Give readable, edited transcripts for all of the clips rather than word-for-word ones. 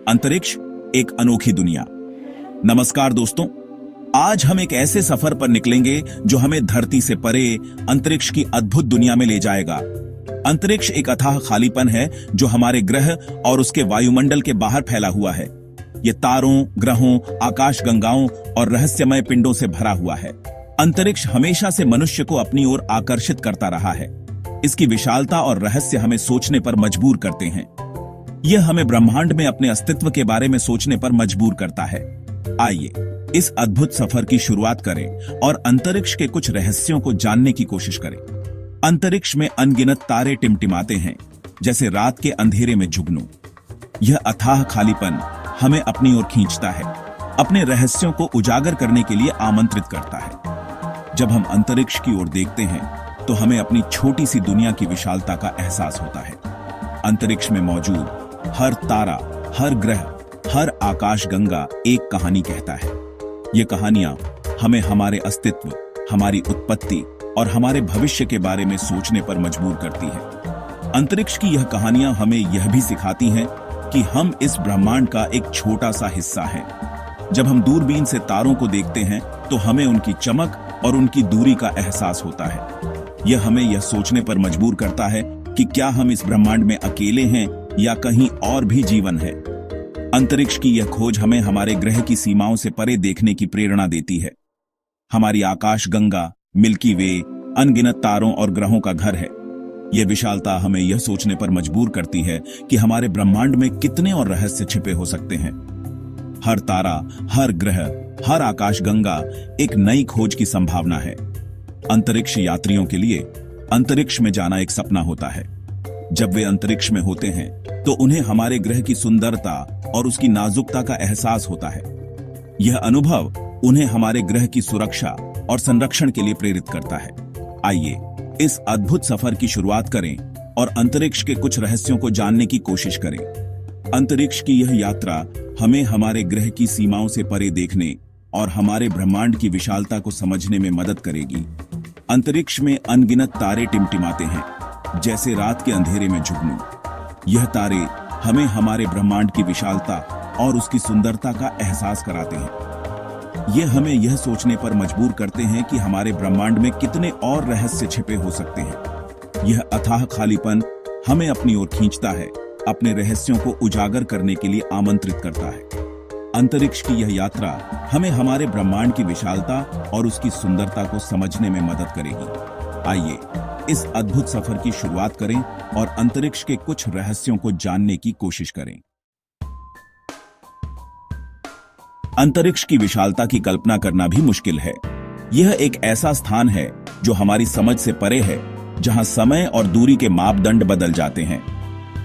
अंतरिक्ष एक अनोखी दुनिया। नमस्कार दोस्तों, आज हम एक ऐसे सफर पर निकलेंगे जो हमें धरती से परे अंतरिक्ष की अद्भुत दुनिया में ले जाएगा। अंतरिक्ष एक अथाह खालीपन है जो हमारे ग्रह और उसके वायुमंडल के बाहर फैला हुआ है। यह तारों, ग्रहों, आकाशगंगाओं और रहस्यमय पिंडों से भरा हुआ है। अंतरिक्ष हमेशा से मनुष्य को अपनी ओर आकर्षित करता रहा है। इसकी विशालता और रहस्य हमें सोचने पर मजबूर करते हैं। यह हमें ब्रह्मांड में अपने अस्तित्व के बारे में सोचने पर मजबूर करता है। आइए इस अद्भुत सफर की शुरुआत करें और अंतरिक्ष के कुछ रहस्यों को जानने की कोशिश करें। अंतरिक्ष में अनगिनत तारे टिमटिमाते हैं, जैसे रात के अंधेरे में जुगनू। यह अथाह खालीपन हमें अपनी ओर खींचता है, अपने रहस्यों को उजागर करने के लिए आमंत्रित करता है। जब हम अंतरिक्ष की ओर देखते हैं तो हमें अपनी छोटी सी दुनिया की विशालता का एहसास होता है। अंतरिक्ष में मौजूद हर तारा, हर ग्रह, हर आकाशगंगा एक कहानी कहता है। ये कहानियां हमें हमारे अस्तित्व, हमारी उत्पत्ति और हमारे भविष्य के बारे में सोचने पर मजबूर करती है। अंतरिक्ष की यह कहानियां हमें यह भी सिखाती हैं कि हम इस ब्रह्मांड का एक छोटा सा हिस्सा हैं। जब हम दूरबीन से तारों को देखते हैं तो हमें उनकी चमक और उनकी दूरी का एहसास होता है। यह हमें यह सोचने पर मजबूर करता है कि क्या हम इस ब्रह्मांड में अकेले हैं या कहीं और भी जीवन है। अंतरिक्ष की यह खोज हमें हमारे ग्रह की सीमाओं से परे देखने की प्रेरणा देती है। हमारी आकाशगंगा मिल्की वे अनगिनत तारों और ग्रहों का घर है। यह विशालता हमें यह सोचने पर मजबूर करती है कि हमारे ब्रह्मांड में कितने और रहस्य छिपे हो सकते हैं। हर तारा, हर ग्रह, हर आकाशगंगा एक नई खोज की संभावना है। अंतरिक्ष यात्रियों के लिए अंतरिक्ष में जाना एक सपना होता है। जब वे अंतरिक्ष में होते हैं तो उन्हें हमारे ग्रह की सुंदरता और उसकी नाजुकता का एहसास होता है। यह अनुभव उन्हें हमारे ग्रह की सुरक्षा और संरक्षण के लिए प्रेरित करता है। आइए इस अद्भुत सफर की शुरुआत करें और अंतरिक्ष के कुछ रहस्यों को जानने की कोशिश करें। अंतरिक्ष की यह यात्रा हमें हमारे ग्रह की सीमाओं से परे देखने और हमारे ब्रह्मांड की विशालता को समझने में मदद करेगी। अंतरिक्ष में अनगिनत तारे टिमटिमाते हैं, जैसे रात के अंधेरे में जुगनू। यह तारे हमें हमारे ब्रह्मांड की विशालता और उसकी सुंदरता का एहसास कराते हैं। यह हमें यह सोचने पर मजबूर करते हैं कि हमारे ब्रह्मांड में कितने और रहस्य छिपे हो सकते हैं। यह अथाह खालीपन हमें अपनी ओर खींचता है, अपने रहस्यों को उजागर करने के लिए आमंत्रित करता है। अंतरिक्ष की यह यात्रा हमें हमारे ब्रह्मांड की विशालता और उसकी सुंदरता को समझने में मदद करेगी। आइए इस अद्भुत सफर की शुरुआत करें और अंतरिक्ष के कुछ रहस्यों को जानने की कोशिश करें। अंतरिक्ष की विशालता की कल्पना करना भी मुश्किल है। यह एक ऐसा स्थान है जो हमारी समझ से परे है, जहां समय और दूरी के मापदंड बदल जाते हैं।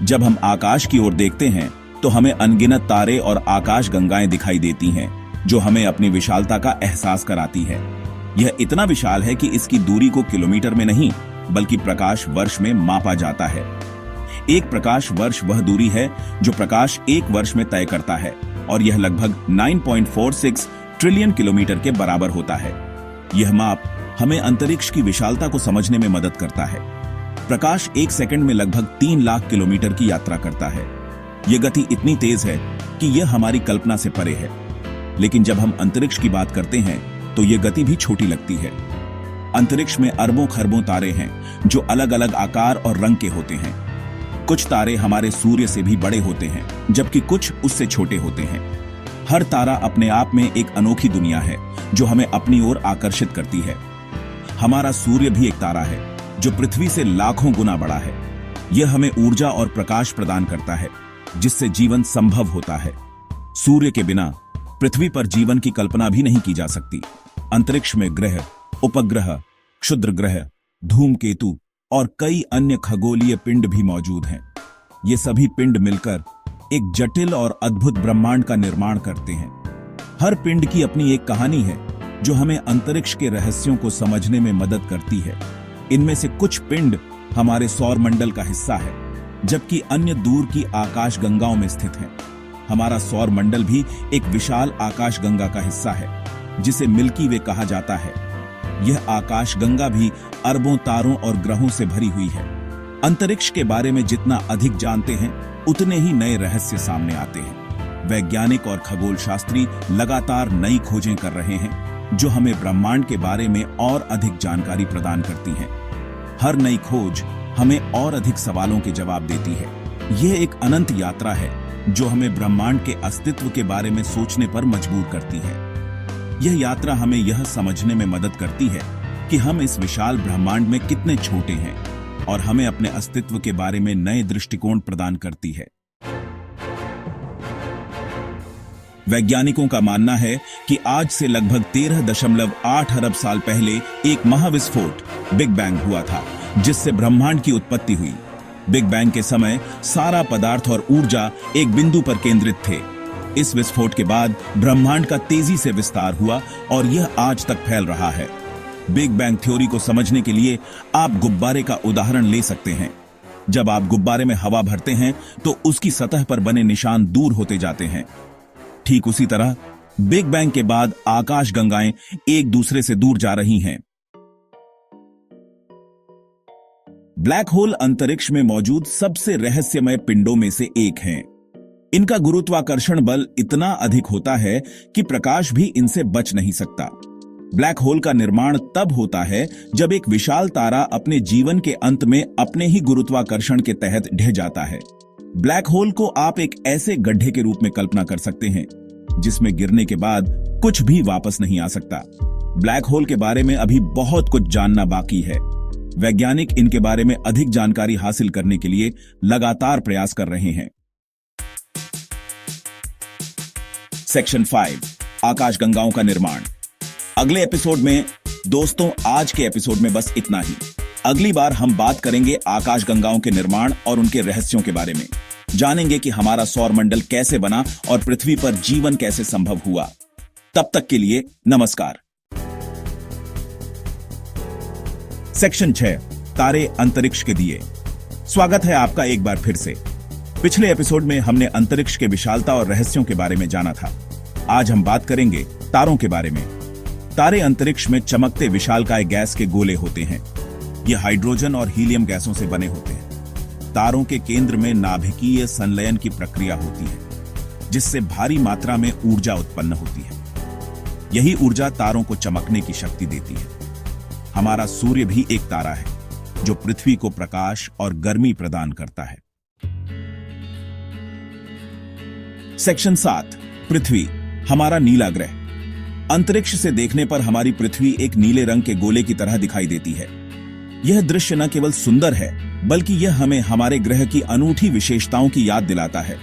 जब हम आकाश की ओर देखते हैं तो हमें अनगिनत तारे और आकाशगंगाएं दिखाई देती हैं, जो हमें अपनी विशालता का एहसास कराती है। यह इतना विशाल है कि इसकी दूरी को किलोमीटर में नहीं बल्कि प्रकाश वर्ष में मापा जाता है। एक प्रकाश वर्ष वह दूरी है जो प्रकाश एक वर्ष में तय करता है, और यह लगभग 9.46 ट्रिलियन किलोमीटर के बराबर होता है। यह माप हमें अंतरिक्ष की विशालता को समझने में मदद करता है। प्रकाश एक सेकंड में लगभग 3 लाख किलोमीटर की यात्रा करता है। यह गति इतनी तेज है कि यह हमारी कल्पना से परे है। लेकिन जब हम अंतरिक्ष की बात करते हैं तो यह गति भी छोटी लगती है। अंतरिक्ष में अरबों खरबों तारे हैं जो अलग अलग आकार और रंग के होते हैं। कुछ तारे हमारे सूर्य से भी बड़े होते हैं, जबकि कुछ उससे छोटे होते हैं। हर तारा अपने आप में एक अनोखी दुनिया है जो हमें अपनी ओर आकर्षित करती है। हमारा सूर्य भी एक तारा है जो पृथ्वी से लाखों गुना बड़ा है। यह हमें ऊर्जा और प्रकाश प्रदान करता है, जिससे जीवन संभव होता है। सूर्य के बिना पृथ्वी पर जीवन की कल्पना भी नहीं की जा सकती। अंतरिक्ष में ग्रह, उपग्रह, क्षुद्र ग्रह, धूमकेतु और कई अन्य खगोलीय पिंड भी मौजूद हैं। ये सभी पिंड मिलकर एक जटिल और अद्भुत ब्रह्मांड का निर्माण करते हैं। हर पिंड की अपनी एक कहानी है जो हमें अंतरिक्ष के रहस्यों को समझने में मदद करती है। इनमें से कुछ पिंड हमारे सौर मंडल का हिस्सा है, जबकि अन्य दूर की आकाशगंगाओं में स्थित हैं। हमारा सौर मंडल भी एक विशाल आकाशगंगा का हिस्सा है, जिसे मिल्की वे कहा जाता है। यह आकाशगंगा भी अरबों तारों और ग्रहों से भरी हुई है। अंतरिक्ष के बारे में जितना अधिक जानते हैं, उतने ही नए रहस्य सामने आते हैं। वैज्ञानिक और खगोल शास्त्री लगातार नई खोजें कर रहे हैं जो हमें ब्रह्मांड के बारे में और अधिक जानकारी प्रदान करती हैं। हर नई खोज हमें और अधिक सवालों के जवाब देती है। यह एक अनंत यात्रा है जो हमें ब्रह्मांड के अस्तित्व के बारे में सोचने पर मजबूर करती है। यह यात्रा हमें यह समझने में मदद करती है कि हम इस विशाल ब्रह्मांड में कितने छोटे हैं और हमें अपने अस्तित्व के बारे में नए दृष्टिकोण प्रदान करती है। वैज्ञानिकों का मानना है कि आज से लगभग 13.8 अरब साल पहले एक महाविस्फोट बिग बैंग हुआ था, जिससे ब्रह्मांड की उत्पत्ति हुई। बिग बैंग के समय सारा पदार्थ और ऊर्जा एक बिंदु पर केंद्रित थे। इस विस्फोट के बाद ब्रह्मांड का तेजी से विस्तार हुआ और यह आज तक फैल रहा है। बिग बैंग थ्योरी को समझने के लिए आप गुब्बारे का उदाहरण ले सकते हैं। जब आप गुब्बारे में हवा भरते हैं तो उसकी सतह पर बने निशान दूर होते जाते हैं। ठीक उसी तरह बिग बैंग के बाद आकाशगंगाएं एक दूसरे से दूर जा रही हैं। ब्लैक होल अंतरिक्ष में मौजूद सबसे रहस्यमय पिंडों में से एक हैं। इनका गुरुत्वाकर्षण बल इतना अधिक होता है कि प्रकाश भी इनसे बच नहीं सकता। ब्लैक होल का निर्माण तब होता है जब एक विशाल तारा अपने जीवन के अंत में अपने ही गुरुत्वाकर्षण के तहत ढह जाता है। ब्लैक होल को आप एक ऐसे गड्ढे के रूप में कल्पना कर सकते हैं जिसमें गिरने के बाद कुछ भी वापस नहीं आ सकता। ब्लैक होल के बारे में अभी बहुत कुछ जानना बाकी है। वैज्ञानिक इनके बारे में अधिक जानकारी हासिल करने के लिए लगातार प्रयास कर रहे हैं। सेक्शन 5, आकाशगंगाओं का निर्माण। अगले एपिसोड में दोस्तों, आज के एपिसोड में बस इतना ही। अगली बार हम बात करेंगे आकाशगंगाओं के निर्माण और उनके रहस्यों के बारे में। जानेंगे कि हमारा सौर मंडल कैसे बना और पृथ्वी पर जीवन कैसे संभव हुआ। तब तक के लिए नमस्कार। सेक्शन 6, तारे अंतरिक्ष के दिए। स्वागत है आपका एक बार फिर से। पिछले एपिसोड में हमने अंतरिक्ष के विशालता और रहस्यों के बारे में जाना था। आज हम बात करेंगे तारों के बारे में। तारे अंतरिक्ष में चमकते विशालकाय गैस के गोले होते हैं। ये हाइड्रोजन और हीलियम गैसों से बने होते हैं। तारों के केंद्र में नाभिकीय संलयन की प्रक्रिया होती है, जिससे भारी मात्रा में ऊर्जा उत्पन्न होती है। यही ऊर्जा तारों को चमकने की शक्ति देती है। हमारा सूर्य भी एक तारा है जो पृथ्वी को प्रकाश और गर्मी प्रदान करता है। सेक्शन 7, पृथ्वी, हमारा नीला ग्रह। अंतरिक्ष से देखने पर हमारी पृथ्वी एक नीले रंग के गोले की तरह दिखाई देती है। यह दृश्य न केवल सुंदर है, बल्कि यह हमें हमारे ग्रह की अनूठी विशेषताओं की याद दिलाता है।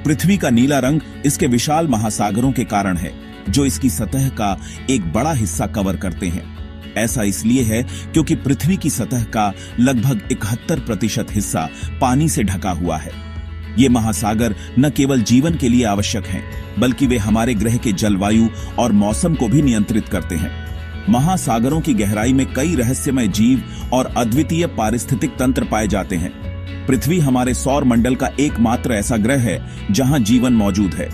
पृथ्वी का नीला रंग इसके विशाल महासागरों के कारण है, जो इसकी सतह का एक बड़ा हिस्सा कवर करते हैं। ऐसा इसलिए है क्योंकि पृथ्वी की सतह का लगभग 71% हिस्सा पानी से ढका हुआ है। ये महासागर न केवल जीवन के लिए आवश्यक हैं, बल्कि वे हमारे ग्रह के जलवायु और मौसम को भी नियंत्रित करते हैं। महासागरों की गहराई में कई रहस्यमय जीव और अद्वितीय पारिस्थितिक तंत्र पाए जाते हैं। पृथ्वी हमारे सौर मंडल का एकमात्र ऐसा ग्रह है जहां जीवन मौजूद है।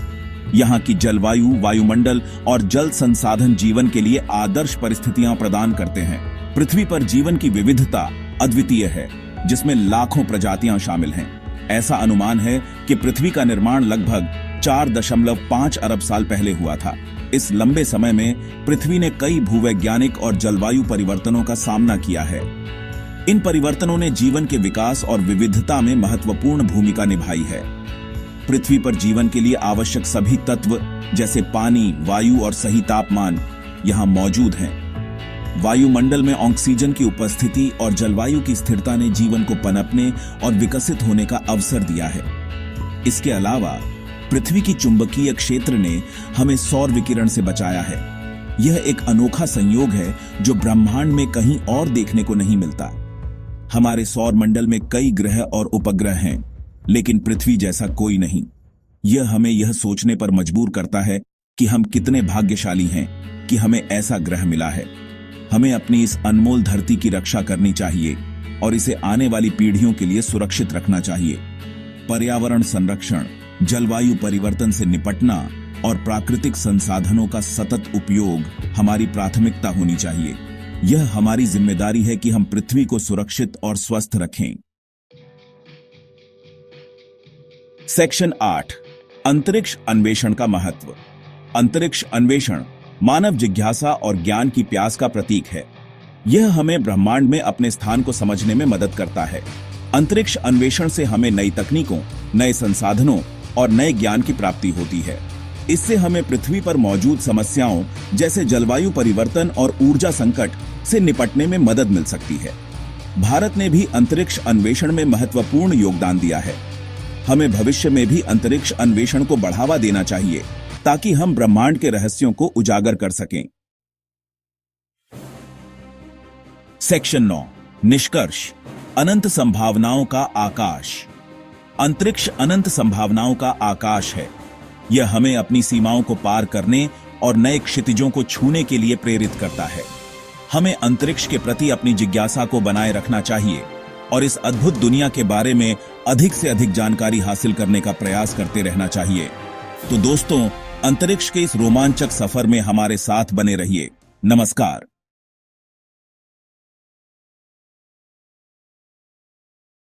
यहाँ की जलवायु, वायुमंडल और जल संसाधन जीवन के लिए आदर्श परिस्थितियां प्रदान करते हैं। पृथ्वी पर जीवन की विविधता अद्वितीय है, जिसमें लाखों प्रजातियां शामिल हैं। ऐसा अनुमान है कि पृथ्वी का निर्माण लगभग 4.5 अरब साल पहले हुआ था। इस लंबे समय में पृथ्वी ने कई भूवैज्ञानिक और जलवायु परिवर्तनों का सामना किया है। इन परिवर्तनों ने जीवन के विकास और विविधता में महत्वपूर्ण भूमिका निभाई है। पृथ्वी पर जीवन के लिए आवश्यक सभी तत्व जैसे पानी, वायु और सही तापमान यहां मौजूद हैं। वायुमंडल में ऑक्सीजन की उपस्थिति और जलवायु की स्थिरता ने जीवन को पनपने और विकसित होने का अवसर दिया है। इसके अलावा पृथ्वी की चुंबकीय क्षेत्र ने हमें सौर विकिरण से बचाया है। यह एक अनोखा संयोग है जो ब्रह्मांड में कहीं और देखने को नहीं मिलता। हमारे सौर मंडल में कई ग्रह और उपग्रह हैं, लेकिन पृथ्वी जैसा कोई नहीं। यह हमें यह सोचने पर मजबूर करता है कि हम कितने भाग्यशाली हैं कि हमें ऐसा ग्रह मिला है। हमें अपनी इस अनमोल धरती की रक्षा करनी चाहिए और इसे आने वाली पीढ़ियों के लिए सुरक्षित रखना चाहिए। पर्यावरण संरक्षण, जलवायु परिवर्तन से निपटना और प्राकृतिक संसाधनों का सतत उपयोग हमारी प्राथमिकता होनी चाहिए। यह हमारी जिम्मेदारी है कि हम पृथ्वी को सुरक्षित और स्वस्थ रखें। सेक्शन 8, अंतरिक्ष अन्वेषण का महत्व। अंतरिक्ष अन्वेषण मानव जिज्ञासा और ज्ञान की प्यास का प्रतीक है। यह हमें ब्रह्मांड में अपने स्थान को समझने में मदद करता है। अंतरिक्ष अन्वेषण से हमें नई तकनीकों, नए संसाधनों और नए ज्ञान की प्राप्ति होती है। इससे हमें पृथ्वी पर मौजूद समस्याओं जैसे जलवायु परिवर्तन और ऊर्जा संकट से निपटने में मदद मिल सकती है। भारत ने भी अंतरिक्ष अन्वेषण में महत्वपूर्ण योगदान दिया है। हमें भविष्य में भी अंतरिक्ष अन्वेषण को बढ़ावा देना चाहिए ताकि हम ब्रह्मांड के रहस्यों को उजागर कर सकें। सेक्शन 9, निष्कर्ष। अनंत संभावनाओं का आकाश। अंतरिक्ष अनंत संभावनाओं का आकाश है। यह हमें अपनी सीमाओं को पार करने और नए क्षितिजों को छूने के लिए प्रेरित करता है। हमें अंतरिक्ष के प्रति अपनी जिज्ञासा को बनाए रखना चाहिए और इस अद्भुत दुनिया के बारे में अधिक से अधिक जानकारी हासिल करने का प्रयास करते रहना चाहिए। तो दोस्तों, अंतरिक्ष के इस रोमांचक सफर में हमारे साथ बने रहिए। नमस्कार।